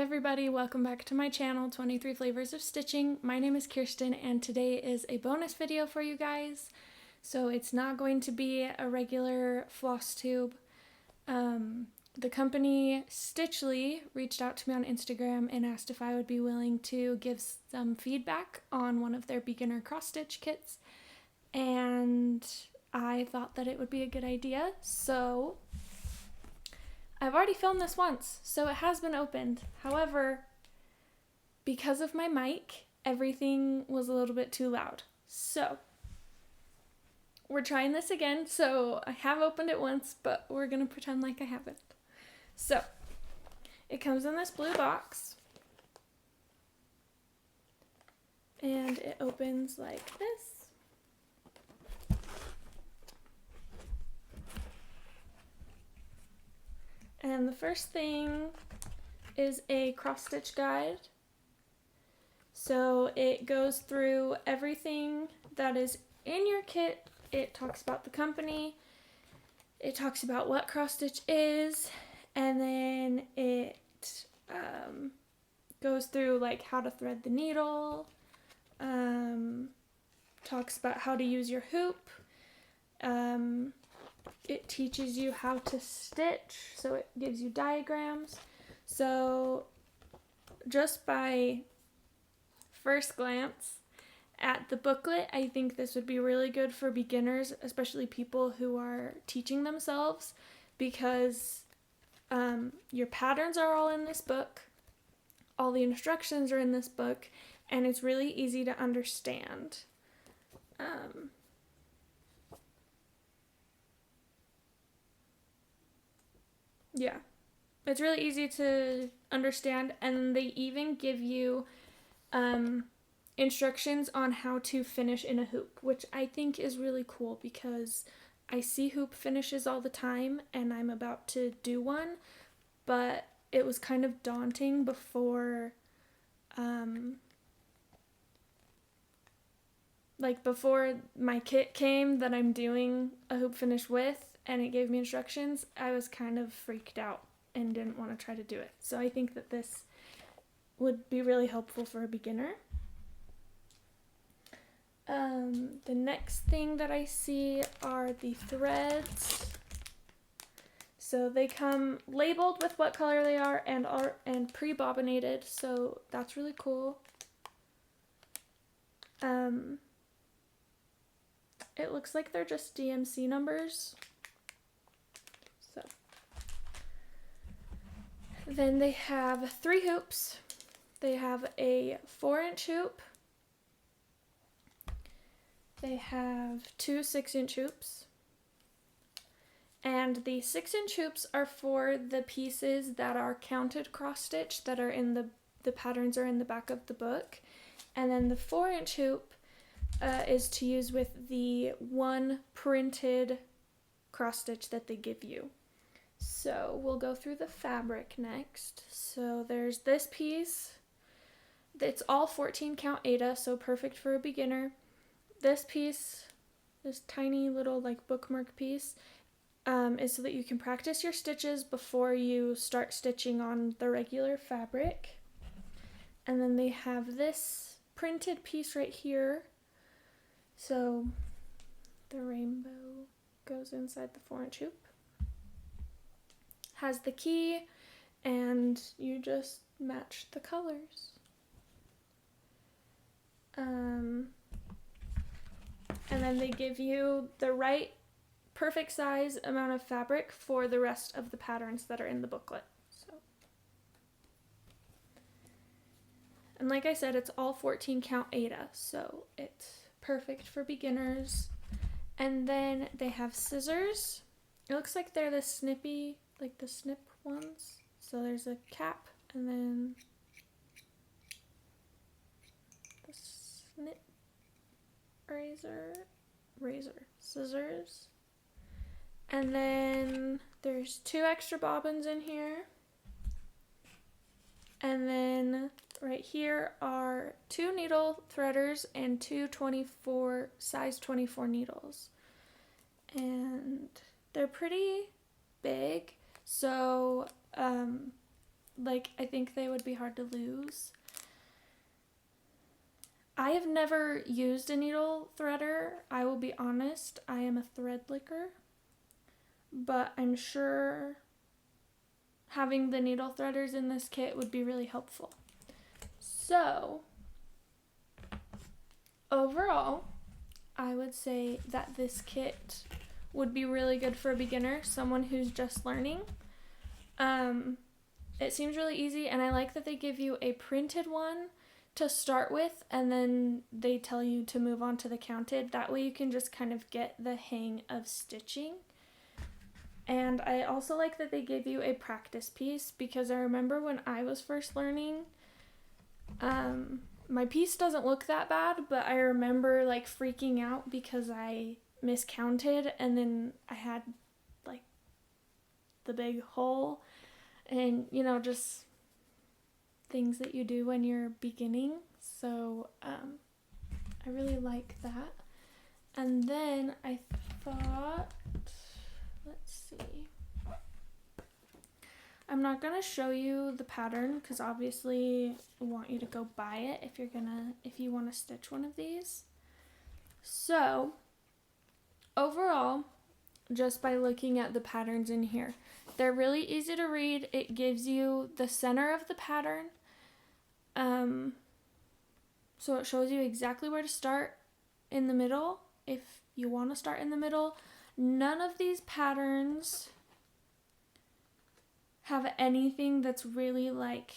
everybody, welcome back to my channel, 23 Flavors of Stitching. My name is Kirsten and today is a bonus video for you guys. So it's not going to be a regular floss tube. The company Stitchly reached out to me on Instagram and asked if I would be willing to give some feedback on one of their beginner cross stitch kits. And I thought that it would be a good idea, so I've already filmed this once, so it has been opened. However, because of my mic, everything was a little bit too loud. So, we're trying this again. So, I have opened it once, but we're going to pretend like I haven't. So, it comes in this blue box. And it opens like this. And the first thing is a cross stitch guide. So it goes through everything that is in your kit. It talks about the company, it talks about what cross stitch is, and then it goes through like how to thread the needle, talks about how to use your hoop. It teaches you how to stitch, so it gives you diagrams. So just by first glance at the booklet, I think this would be really good for beginners, especially people who are teaching themselves, because your patterns are all in this book, all the instructions are in this book, and it's really easy to understand. Yeah, it's really easy to understand, and they even give you instructions on how to finish in a hoop, which I think is really cool because I see hoop finishes all the time and I'm about to do one, but it was kind of daunting before before my kit came that I'm doing a hoop finish with, and it gave me instructions. I was kind of freaked out and didn't want to try to do it. So I think that this would be really helpful for a beginner. The next thing that I see are the threads. So they come labeled with what color they are and pre-bobbinated, so that's really cool. It looks like they're just DMC numbers. So then they have 3 hoops. They have a 4-inch hoop. They have 2 6-inch hoops. And the 6-inch hoops are for the pieces that are counted cross stitch that are in the patterns are in the back of the book. And then the 4-inch hoop is to use with the one printed cross stitch that they give you. So we'll go through the fabric next. So there's this piece. It's all 14 count Aida, so perfect for a beginner. This piece, this tiny little like bookmark piece, is so that you can practice your stitches before you start stitching on the regular fabric. And then they have this printed piece right here. So the rainbow goes inside the 4-inch hoop. Has the key, and you just match the colors. And then they give you the right perfect size amount of fabric for the rest of the patterns that are in the booklet. And like I said, it's all 14 count Aida, so it's perfect for beginners. And then they have scissors. It looks like they're the snippy, like the snip ones. So there's a cap and then the snip scissors. And then there's 2 extra bobbins in here. And then right here are 2 needle threaders and 2 size 24 needles. And they're pretty big, so like, I think they would be hard to lose. I have never used a needle threader. I will be honest, I am a thread licker, but I'm sure having the needle threaders in this kit would be really helpful. So, overall, I would say that this kit would be really good for a beginner, someone who's just learning. It seems really easy, and I like that they give you a printed one to start with, and then they tell you to move on to the counted. That way you can just kind of get the hang of stitching. And I also like that they give you a practice piece, because I remember when I was first learning, my piece doesn't look that bad, but I remember like freaking out because I miscounted, and then I had like the big hole, and you know, just things that you do when you're beginning. So I really like that. And then I thought, let's see, I'm not gonna show you the pattern because obviously I want you to go buy it if you want to stitch one of these. So overall, just by looking at the patterns in here, they're really easy to read. It gives you the center of the pattern. So it shows you exactly where to start in the middle if you want to start in the middle. None of these patterns have anything that's really like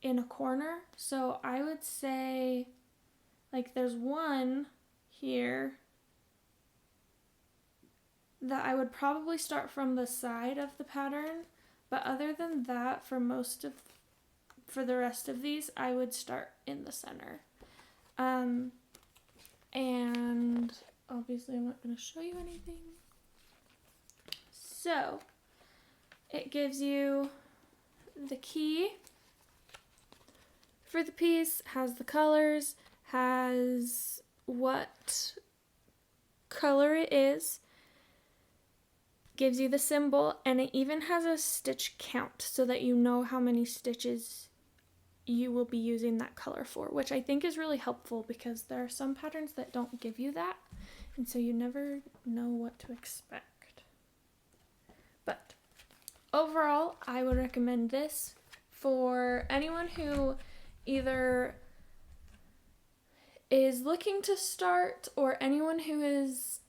in a corner. So I would say like there's one here that I would probably start from the side of the pattern, but other than that, for the rest of these, I would start in the center. And obviously I'm not going to show you anything. So it gives you the key for the piece, has the colors, has what color it is, gives you the symbol, and it even has a stitch count so that you know how many stitches you will be using that color for, which I think is really helpful because there are some patterns that don't give you that, and so you never know what to expect. But overall, I would recommend this for anyone who either is looking to start or anyone who is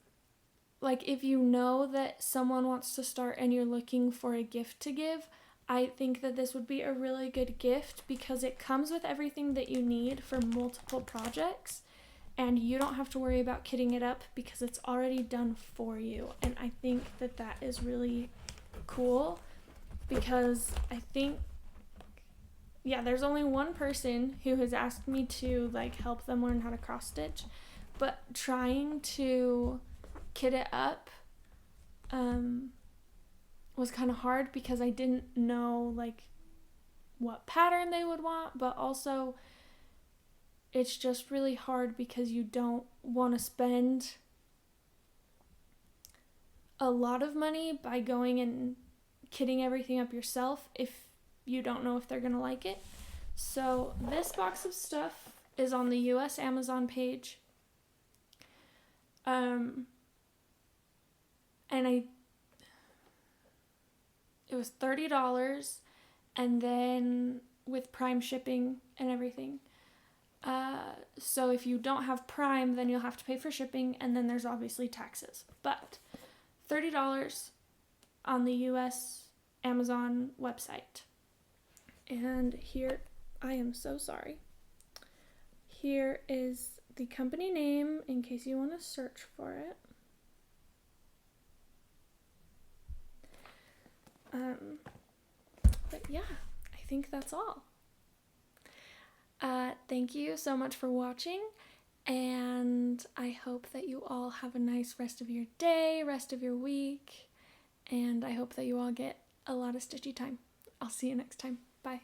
like, if you know that someone wants to start and you're looking for a gift to give, I think that this would be a really good gift because it comes with everything that you need for multiple projects, and you don't have to worry about kitting it up because it's already done for you. And I think that that is really cool because I think, yeah, there's only one person who has asked me to like help them learn how to cross stitch, but trying to kit it up was kind of hard because I didn't know like what pattern they would want, but also it's just really hard because you don't want to spend a lot of money by going and kitting everything up yourself if you don't know if they're gonna like it. So this box of stuff is on the US Amazon page. And it was $30, and then with Prime shipping and everything. So if you don't have Prime, then you'll have to pay for shipping, and then there's obviously taxes. But $30 on the US Amazon website. And here, I am so sorry. Here is the company name in case you want to search for it. But yeah, I think that's all. Thank you so much for watching, and I hope that you all have a nice rest of your day, rest of your week, and I hope that you all get a lot of stitchy time. I'll see you next time. Bye.